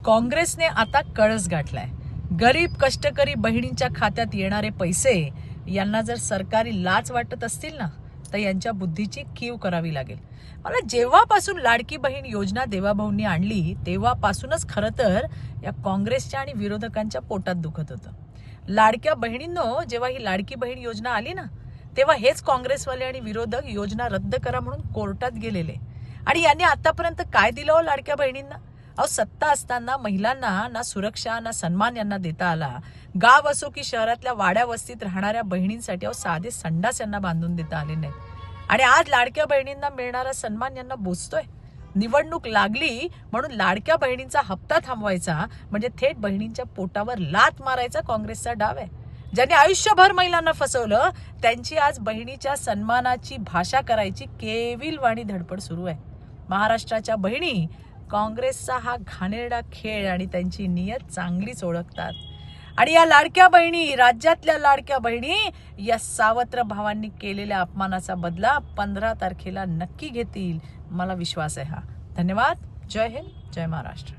काँग्रेसने आता कळस गाठलाय. गरीब कष्टकरी बहिणींच्या खात्यात येणारे पैसे यांना जर सरकारी लाच वाटत असतील ना, तर यांच्या बुद्धीची कीव करावी लागेल. मला जेव्हापासून लाडकी बहीण योजना देवाभाऊंनी आणली तेव्हापासूनच खरं तर या काँग्रेसच्या आणि विरोधकांच्या पोटात दुखत होतं. लाडक्या बहिणींनो, जेव्हा ही लाडकी बहीण योजना आली ना, तेव्हा हेच काँग्रेसवाले आणि विरोधक योजना रद्द करा म्हणून कोर्टात गेलेले. आणि यांनी आतापर्यंत काय दिलं हो लाडक्या बहिणींना? अहो, सत्ता असताना महिलांना ना सुरक्षा ना सन्मान यांना देता आला. गाव असो की शहरातल्या वाड्या वस्तीत राहणाऱ्या बहिणींसाठी अहो साधे संडास यांना बांधून देता आले नाहीत. आणि आज लाडक्या बहिणींना मिळणारा सन्मान यांना बोचतोय. निवडणूक लागली म्हणून लाडक्या बहिणींचा हप्ता थांबवायचा म्हणजे थेट बहिणींच्या पोटावर लात मारायचा काँग्रेसचा डाव आहे. ज्यांनी आयुष्यभर महिलांना फसवलं त्यांची आज बहिणीच्या सन्मानाची भाषा करायची केविलवाणी धडपड सुरू आहे. महाराष्ट्राच्या बहिणी काँग्रेसचा हा घाणेरडा खेळ आणि त्यांची नियत चांगलीच ओळखतात. आणि या लाडक्या बहिणी, राज्यातल्या लाडक्या बहिणी, या सावत्र भावांनी केलेल्या अपमानाचा बदला 15 तारखेला नक्की घेतील. मला विश्वास आहे हा. धन्यवाद. जय हिंद, जय महाराष्ट्र.